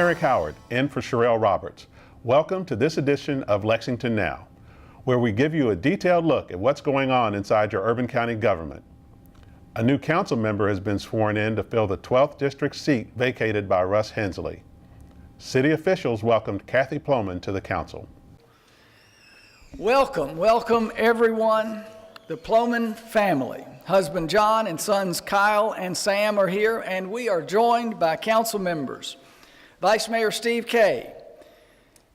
Eric Howard, in for Sherelle Roberts. Welcome to this edition of Lexington Now, where we give you a detailed look at what's going on inside your urban county government. A new council member has been sworn in to fill the 12th district seat vacated by Russ Hensley. City officials welcomed Kathy Plowman to the council. Welcome everyone. The Plowman family, husband John and sons Kyle and Sam are here, and we are joined by council members. Vice Mayor Steve Kay,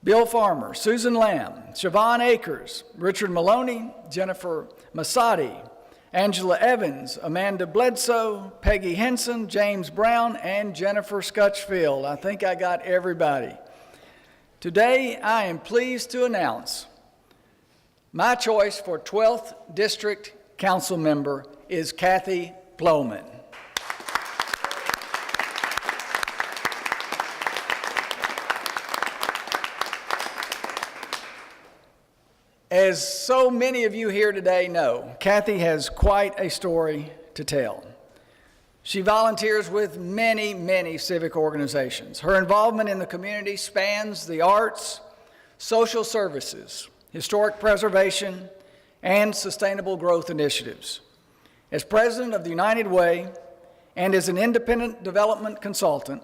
Bill Farmer, Susan Lamb, Siobhan Akers, Richard Maloney, Jennifer Masadi, Angela Evans, Amanda Bledsoe, Peggy Henson, James Brown, and Jennifer Scutchfield. I think I got everybody. Today, I am pleased to announce my choice for 12th District Council member is Kathy Plowman. As so many of you here today know, Kathy has quite a story to tell. She volunteers with many civic organizations. Her involvement in the community spans the arts, social services, historic preservation, and sustainable growth initiatives. As president of the United Way and as an independent development consultant,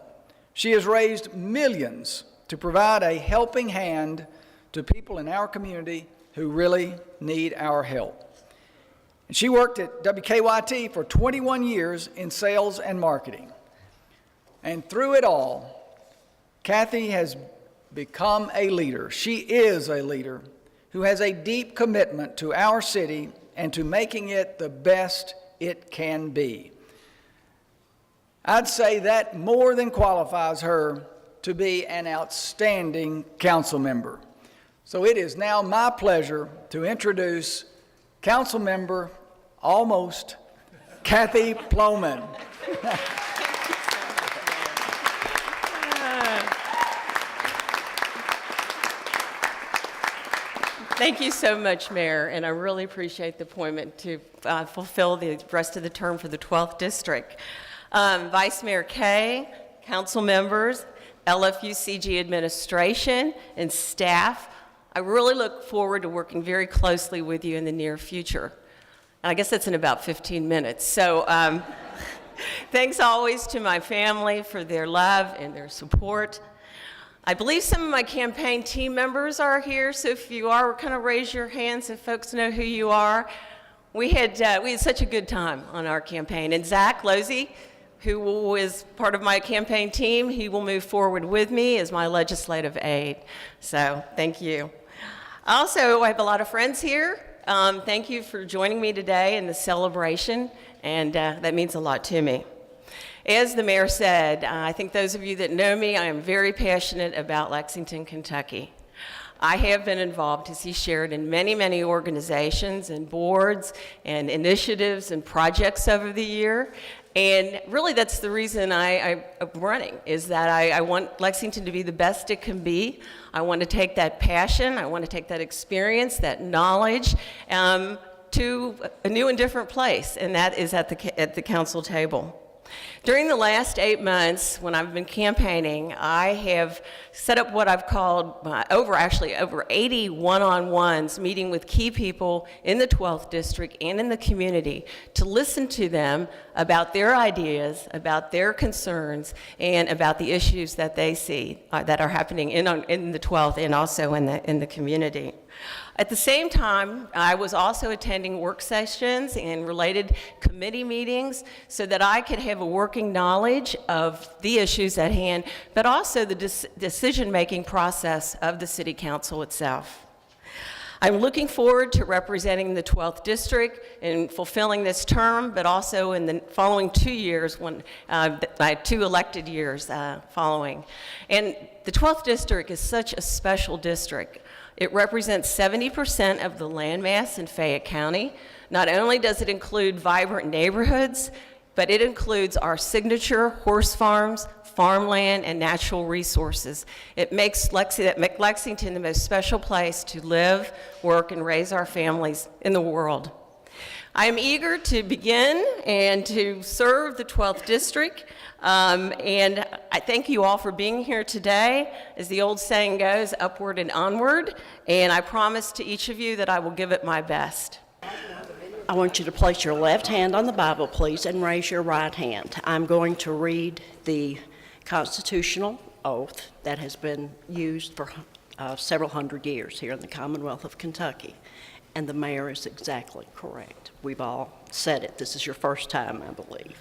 she has raised millions to provide a helping hand to people in our community who really need our help. And she worked at WKYT for 21 years in sales and marketing. And through it all, Kathy has become a leader. She is a leader who has a deep commitment to our city and to making it the best it can be. I'd say that more than qualifies her to be an outstanding council member. So it is now my pleasure to introduce council member, almost, Kathy Plowman. Thank you so much, Mayor, and I really appreciate the appointment to fulfill the rest of the term for the 12th District. Vice Mayor Kay, council members, LFUCG administration, and staff, I really look forward to working very closely with you in the near future. And I guess that's in about 15 minutes. So thanks always to my family for their love and their support. I believe some of my campaign team members are here, so if you are, kind of raise your hands so folks know who you are. We had such a good time on our campaign. And Zach Losey, who is part of my campaign team, he will move forward with me as my legislative aide. So thank you. Also, I have a lot of friends here. Thank you for joining me today in the celebration, and that means a lot to me. As the mayor said, I think those of you that know me, I am very passionate about Lexington, Kentucky. I have been involved, as he shared, in many organizations and boards and initiatives and projects over the year. And really that's the reason I'm running, is that I want Lexington to be the best it can be. I want to take that passion, I want to take that experience, that knowledge to a new and different place, and that is at the council table. During the last 8 months, when I've been campaigning, I have set up what I've called over 80 one-on-ones, meeting with key people in the 12th District and in the community to listen to them about their ideas, about their concerns, and about the issues that they see that are happening in the 12th and also in the community. At the same time, I was also attending work sessions and related committee meetings so that I could have a working knowledge of the issues at hand, but also the decision-making process of the City Council itself. I'm looking forward to representing the 12th District and fulfilling this term, but also in the following 2 years, when my 2 elected years following. And the 12th District is such a special district. It represents 70% of the landmass in Fayette County. Not only does it include vibrant neighborhoods, but it includes our signature horse farms, farmland, and natural resources. It makes Lexington the most special place to live, work, and raise our families in the world. I am eager to begin and to serve the 12th District, and I thank you all for being here today. As the old saying goes, upward and onward, and I promise to each of you that I will give it my best. I want you to place your left hand on the Bible, please, and raise your right hand. I'm going to read the constitutional oath that has been used for several hundred years here in the Commonwealth of Kentucky. And the mayor is exactly correct. We've all said it. This is your first time, I believe.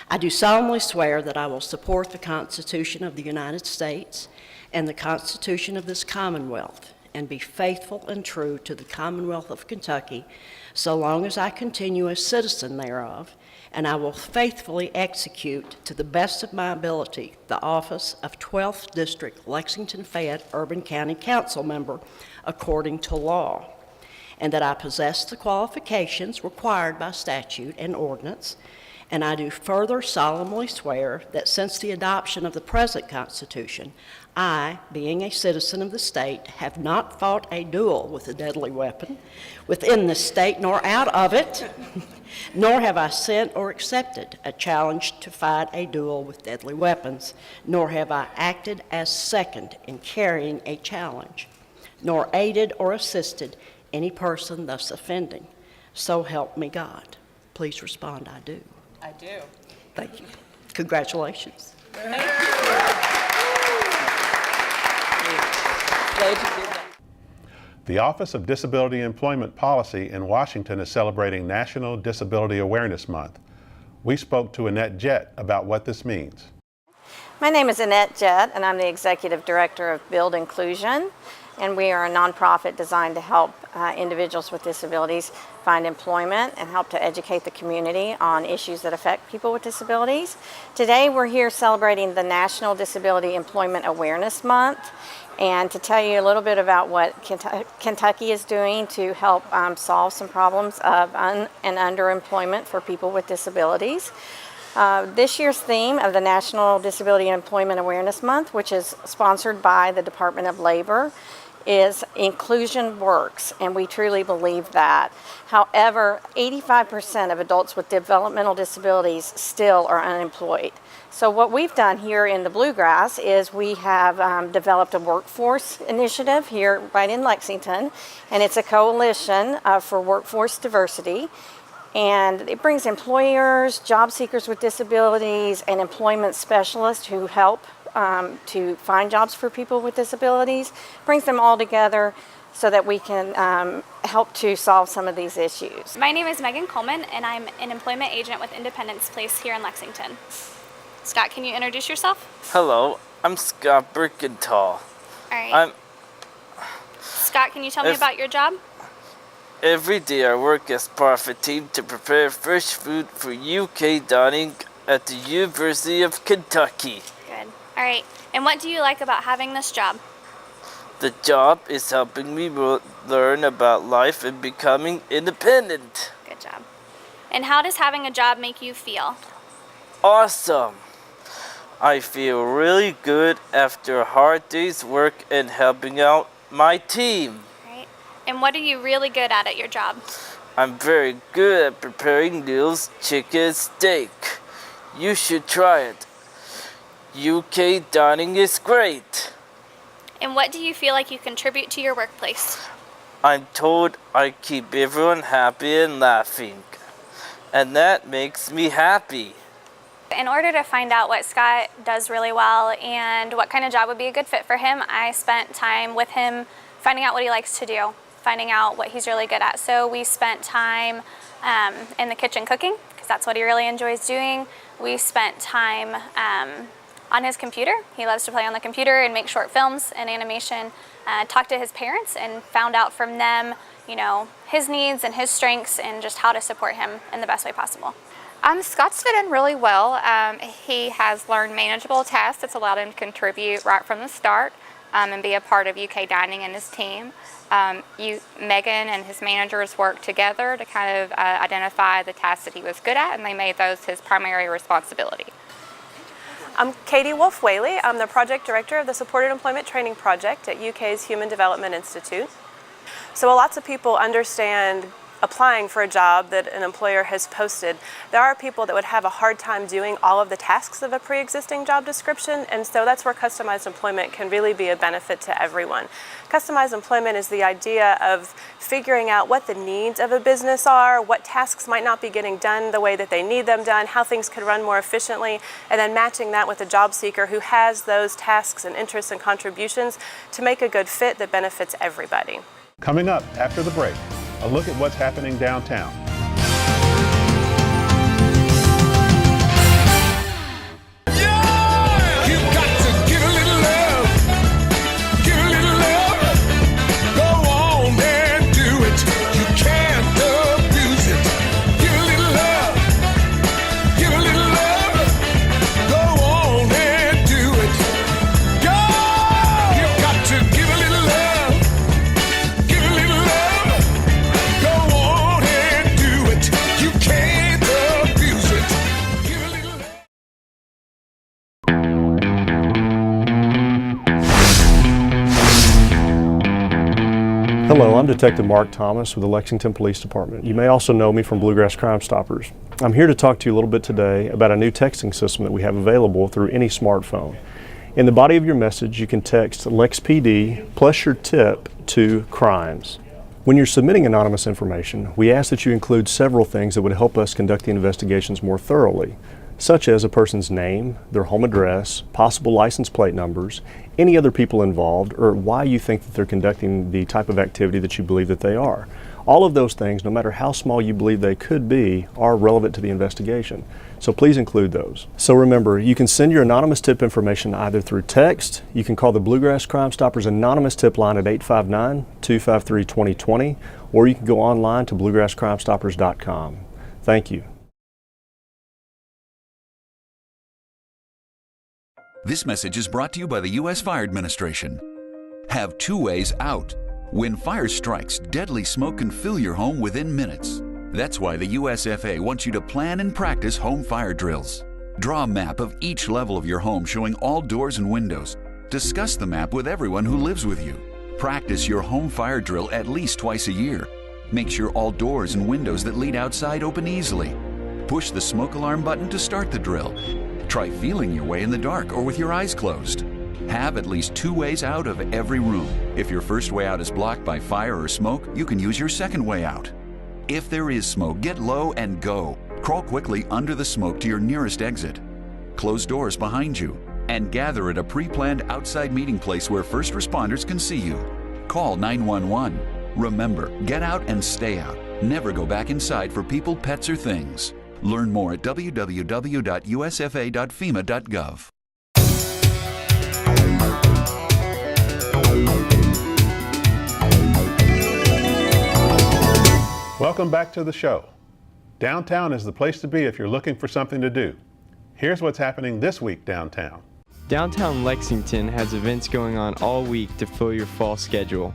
I do solemnly swear that I will support the Constitution of the United States and the Constitution of this Commonwealth, and be faithful and true to the Commonwealth of Kentucky so long as I continue a citizen thereof, and I will faithfully execute to the best of my ability the office of 12th District Lexington Fayette Urban County Council Member according to law, and that I possess the qualifications required by statute and ordinance. And I do further solemnly swear that since the adoption of the present Constitution, I, being a citizen of the state, have not fought a duel with a deadly weapon within the state nor out of it, nor have I sent or accepted a challenge to fight a duel with deadly weapons, nor have I acted as second in carrying a challenge, nor aided or assisted any person thus offending. So help me God. Please respond, I do. I do. Thank you. Congratulations. Thank you. The Office of Disability Employment Policy in Washington is celebrating National Disability Awareness Month. We spoke to Annette Jett about what this means. My name is Annette Jett, and I'm the Executive Director of Build Inclusion, and we are a nonprofit designed to help individuals with disabilities find employment and help to educate the community on issues that affect people with disabilities. Today we're here celebrating the National Disability Employment Awareness Month, and to tell you a little bit about what Kentucky is doing to help solve some problems of and underemployment for people with disabilities. This year's theme of the National Disability Employment Awareness Month, which is sponsored by the Department of Labor, is Inclusion Works, and we truly believe that. However, 85% of adults with developmental disabilities still are unemployed. So what we've done here in the Bluegrass is we have developed a workforce initiative here right in Lexington, and it's a coalition for workforce diversity. And it brings employers, job seekers with disabilities, and employment specialists who help to find jobs for people with disabilities, brings them all together so that we can help to solve some of these issues. My name is Megan Coleman, and I'm an employment agent with Independence Place here in Lexington. Scott, can you introduce yourself? Hello, I'm Scott Birkenthal. All right. Scott, can you tell me about your job? Every day I work as part of a team to prepare fresh food for UK dining at the University of Kentucky. Good. All right. And what do you like about having this job? The job is helping me learn about life and becoming independent. Good job. And how does having a job make you feel? Awesome. I feel really good after a hard day's work and helping out my team. Right. And what are you really good at your job? I'm very good at preparing meals, chicken and steak. You should try it. UK dining is great. And what do you feel like you contribute to your workplace? I'm told I keep everyone happy and laughing, and that makes me happy. In order to find out what Scott does really well and what kind of job would be a good fit for him, I spent time with him finding out what he likes to do, finding out what he's really good at. So we spent time in the kitchen cooking, because that's what he really enjoys doing. We spent time on his computer. He loves to play on the computer and make short films and animation. Talked to his parents and found out from them, you know, his needs and his strengths and just how to support him in the best way possible. Scott's fit in really well. He has learned manageable tasks that's allowed him to contribute right from the start and be a part of UK Dining and his team. Megan and his managers worked together to kind of identify the tasks that he was good at, and they made those his primary responsibility. I'm Katie Wolf-Whaley. I'm the Project Director of the Supported Employment Training Project at UK's Human Development Institute. So lots of people understand applying for a job that an employer has posted, there are people that would have a hard time doing all of the tasks of a pre-existing job description, and so that's where customized employment can really be a benefit to everyone. Customized employment is the idea of figuring out what the needs of a business are, what tasks might not be getting done the way that they need them done, how things could run more efficiently, and then matching that with a job seeker who has those tasks and interests and contributions to make a good fit that benefits everybody. Coming up after the break, a look at what's happening downtown. Hello, I'm Detective Mark Thomas with the Lexington Police Department. You may also know me from Bluegrass Crime Stoppers. I'm here to talk to you a little bit today about a new texting system that we have available through any smartphone. In the body of your message, you can text LexPD plus your tip to crimes. When you're submitting anonymous information, we ask that you include several things that would help us conduct the investigations more thoroughly, such as a person's name, their home address, possible license plate numbers, any other people involved, or why you think that they're conducting the type of activity that you believe that they are. All of those things, no matter how small you believe they could be, are relevant to the investigation. So please include those. So remember, you can send your anonymous tip information either through text, you can call the Bluegrass Crime Stoppers anonymous tip line at 859-253-2020, or you can go online to bluegrasscrimestoppers.com. Thank you. This message is brought to you by the U.S. Fire Administration. Have two ways out. When fire strikes, deadly smoke can fill your home within minutes. That's why the USFA wants you to plan and practice home fire drills. Draw a map of each level of your home showing all doors and windows. Discuss the map with everyone who lives with you. Practice your home fire drill at least twice a year. Make sure all doors and windows that lead outside open easily. Push the smoke alarm button to start the drill. Try feeling your way in the dark or with your eyes closed. Have at least two ways out of every room. If your first way out is blocked by fire or smoke, you can use your second way out. If there is smoke, get low and go. Crawl quickly under the smoke to your nearest exit. Close doors behind you and gather at a pre-planned outside meeting place where first responders can see you. Call 911. Remember, get out and stay out. Never go back inside for people, pets, or things. Learn more at www.usfa.fema.gov. Welcome back to the show. Downtown is the place to be if you're looking for something to do. Here's what's happening this week downtown. Downtown Lexington has events going on all week to fill your fall schedule.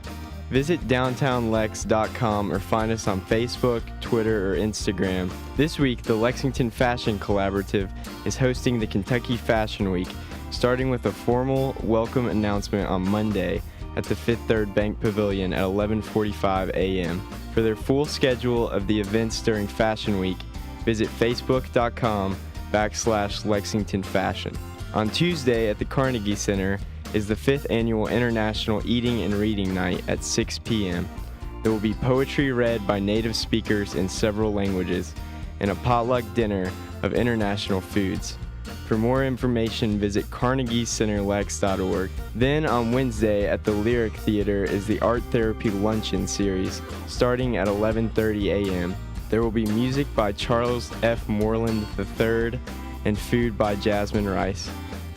Visit downtownlex.com or find us on Facebook, Twitter, or Instagram. This week, the Lexington Fashion Collaborative is hosting the Kentucky Fashion Week, starting with a formal welcome announcement on Monday at the Fifth Third Bank Pavilion at 11:45 a.m. For their full schedule of the events during Fashion Week, visit facebook.com/Lexington Fashion. On Tuesday at the Carnegie Center is the 5th Annual International Eating and Reading Night at 6 p.m. There will be poetry read by native speakers in several languages and a potluck dinner of international foods. For more information, visit carnegiecenterlex.org. Then on Wednesday at the Lyric Theater is the Art Therapy Luncheon Series, starting at 11:30 a.m. There will be music by Charles F. Moreland III and food by Jasmine Rice.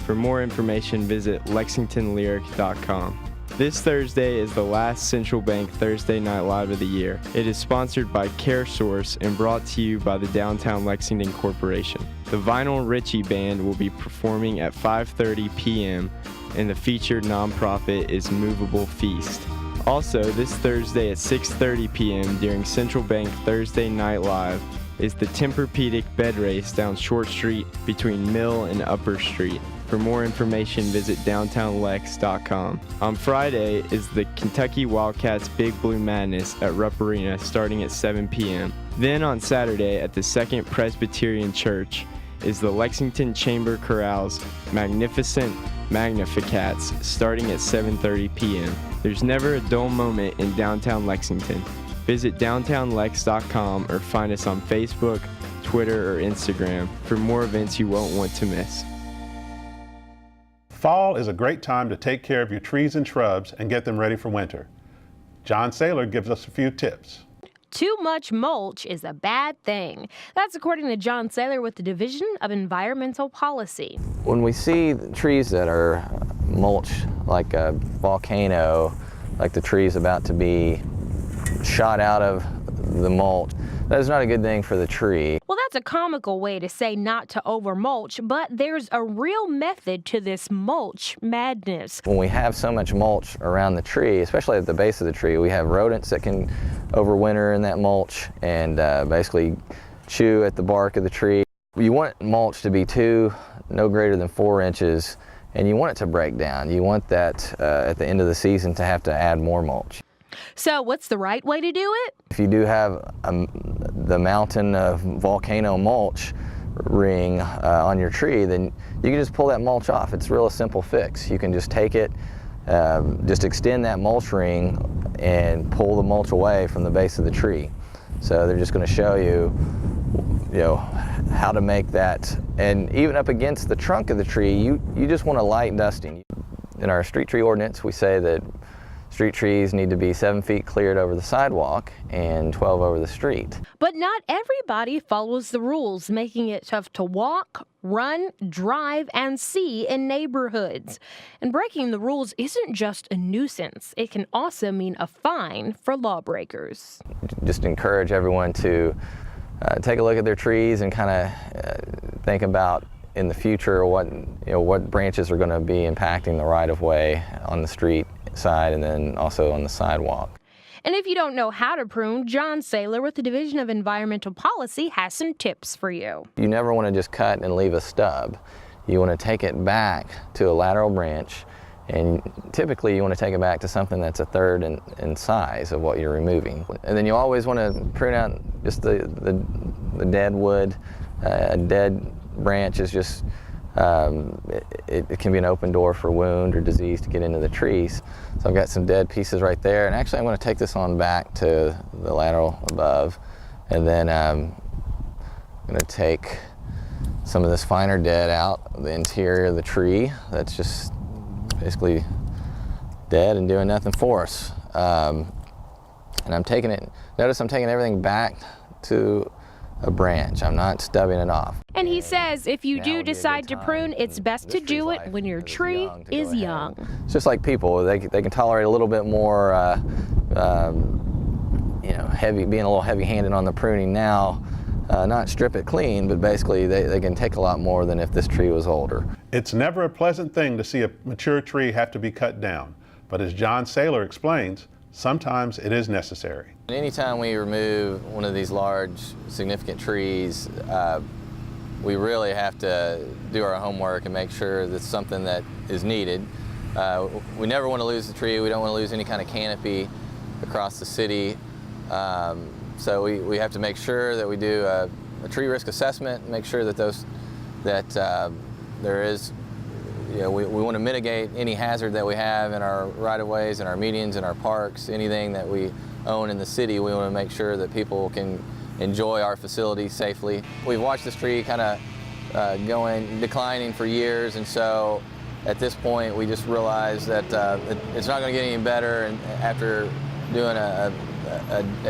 For more information, visit lexingtonlyric.com. This Thursday is the last Central Bank Thursday Night Live of the year. It is sponsored by CareSource and brought to you by the Downtown Lexington Corporation. The Vinyl Richie Band will be performing at 5:30 p.m. and the featured nonprofit is Movable Feast. Also, this Thursday at 6:30 p.m. during Central Bank Thursday Night Live is the Tempur-Pedic Bed Race down Short Street between Mill and Upper Street. For more information, visit downtownlex.com. On Friday is the Kentucky Wildcats Big Blue Madness at Rupp Arena starting at 7 p.m. Then on Saturday at the Second Presbyterian Church is the Lexington Chamber Chorale's Magnificent Magnificats starting at 7:30 p.m. There's never a dull moment in downtown Lexington. Visit downtownlex.com or find us on Facebook, Twitter, or Instagram for more events you won't want to miss. Fall is a great time to take care of your trees and shrubs and get them ready for winter. John Saylor gives us a few tips. Too much mulch is a bad thing. That's according to John Saylor with the Division of Environmental Policy. When we see trees that are mulched like a volcano, like the tree's about to be shot out of the mulch, that is not a good thing for the tree. Well, that's a comical way to say not to over mulch, but there's a real method to this mulch madness. When we have so much mulch around the tree, especially at the base of the tree, we have rodents that can overwinter in that mulch and basically chew at the bark of the tree. You want mulch to be no greater than 4 inches, and you want it to break down. You want that at the end of the season to have to add more mulch. So what's the right way to do it? If you do have the mountain of volcano mulch ring on your tree, then you can just pull that mulch off. It's a real simple fix. You can just take it, just extend that mulch ring and pull the mulch away from the base of the tree. So they're just going to show you, how to make that. And even up against the trunk of the tree, you just want a light dusting. In our street tree ordinance, we say that street trees need to be 7 feet cleared over the sidewalk and 12 over the street. But not everybody follows the rules, making it tough to walk, run, drive, and see in neighborhoods. And breaking the rules isn't just a nuisance. It can also mean a fine for lawbreakers. Just encourage everyone to take a look at their trees and kind of think about in the future what branches are going to be impacting the right-of-way on the street side and then also on the sidewalk. And if you don't know how to prune, John Saylor with the Division of Environmental Policy has some tips for you. You never want to just cut and leave a stub. You want to take it back to a lateral branch, and typically you want to take it back to something that's a third in size of what you're removing. And then you always want to prune out just the dead wood. A dead branch is just it can be an open door for wound or disease to get into the trees. So I've got some dead pieces right there, and actually I'm going to take this on back to the lateral above, and then I'm going to take some of this finer dead out the interior of the tree that's just basically dead and doing nothing for us. And I'm taking it, notice I'm taking everything back to a branch. I'm not stubbing it off. And he says if you do decide to prune, it's best to do it when your tree is young. It's just like people, they can tolerate a little bit more, heavy, being a little heavy-handed on the pruning now. Not strip it clean, but basically they can take a lot more than if this tree was older. It's never a pleasant thing to see a mature tree have to be cut down, but as John Saylor explains, sometimes it is necessary. Anytime we remove one of these large, significant trees, we really have to do our homework and make sure that's something that is needed. We never want to lose the tree. We don't want to lose any kind of canopy across the city. So we have to make sure that we do a tree risk assessment, make sure that there is, we want to mitigate any hazard that we have in our right-of-ways, in our medians, in our parks, anything that we own in the city. We want to make sure that people can enjoy our facilities safely. We've watched this tree kind of declining for years, and so at this point we just realized that it's not going to get any better, and after doing a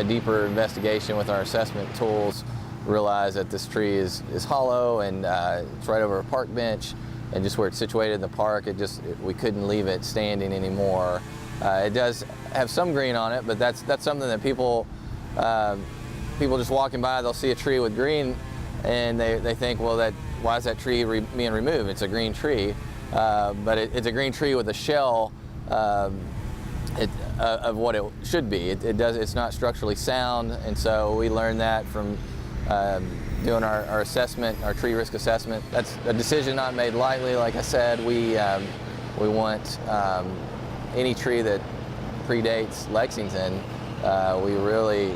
deeper investigation with our assessment tools, realized that this tree is hollow and it's right over a park bench, and just where it's situated in the park, we couldn't leave it standing anymore. It does have some green on it, but that's something that people just walking by, they'll see a tree with green and they think, well, why is that tree being removed? It's a green tree, but it's a green tree with a shell of what it should be. It's not structurally sound, and so we learned that from doing our assessment, our tree risk assessment. That's a decision not made lightly. Like I said, we want any tree that predates Lexington, we really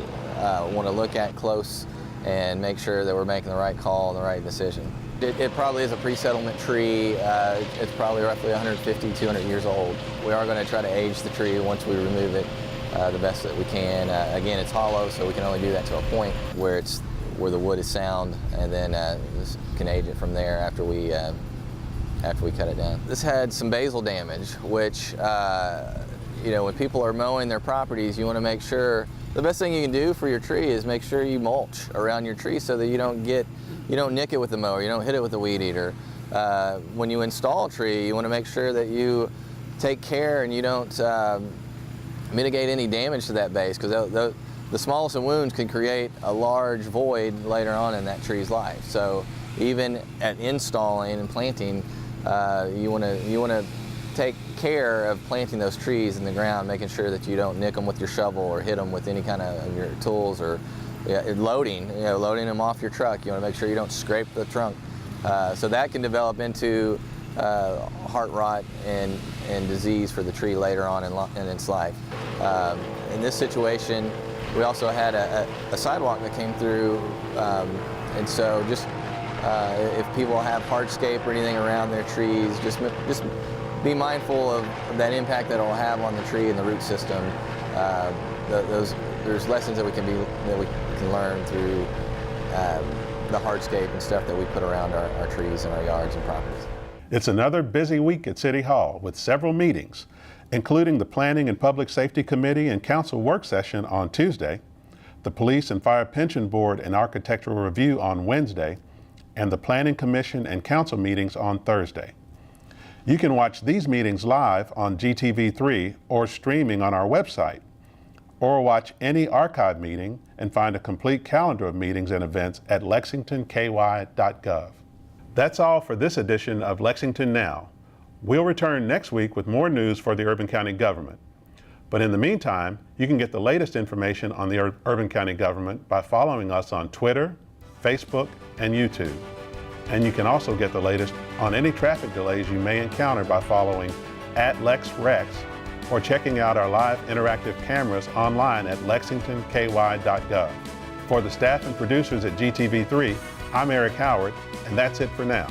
want to look at close and make sure that we're making the right call and the right decision. It probably is a pre-settlement tree. It's probably roughly 150, 200 years old. We are going to try to age the tree once we remove it the best that we can. Again, it's hollow, so we can only do that to a point where the wood is sound, and then just can age it from there after we cut it down. This had some basal damage, which when people are mowing their properties, you want to make sure the best thing you can do for your tree is make sure you mulch around your tree so that you don't nick it with the mower, you don't hit it with the weed eater. When you install a tree, you want to make sure that you take care and you don't mitigate any damage to that base, because the smallest of wounds can create a large void later on in that tree's life. So even at installing and planting, you want to take care of planting those trees in the ground, making sure that you don't nick them with your shovel or hit them with any kind of your tools, or loading them off your truck. You want to make sure you don't scrape the trunk. So that can develop into heart rot and disease for the tree later on in its life. In this situation, we also had a sidewalk that came through, and so just if people have hardscape or anything around their trees, just be mindful of that impact that it will have on the tree and the root system. There's lessons that we can learn through the hardscape and stuff that we put around our trees and our yards and properties. It's another busy week at City Hall with several meetings, including the Planning and Public Safety Committee and Council work session on Tuesday, the Police and Fire Pension Board and Architectural Review on Wednesday, and the Planning Commission and Council meetings on Thursday. You can watch these meetings live on GTV3 or streaming on our website, or watch any archive meeting and find a complete calendar of meetings and events at lexingtonky.gov. That's all for this edition of Lexington Now. We'll return next week with more news for the Urban County government. But in the meantime, you can get the latest information on the Urban County government by following us on Twitter, Facebook, and YouTube. And you can also get the latest on any traffic delays you may encounter by following @LexRex or checking out our live interactive cameras online at lexingtonky.gov. For the staff and producers at GTV3, I'm Eric Howard, and that's it for now.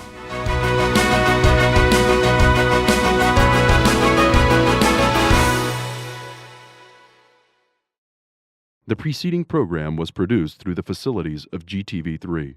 The preceding program was produced through the facilities of GTV3.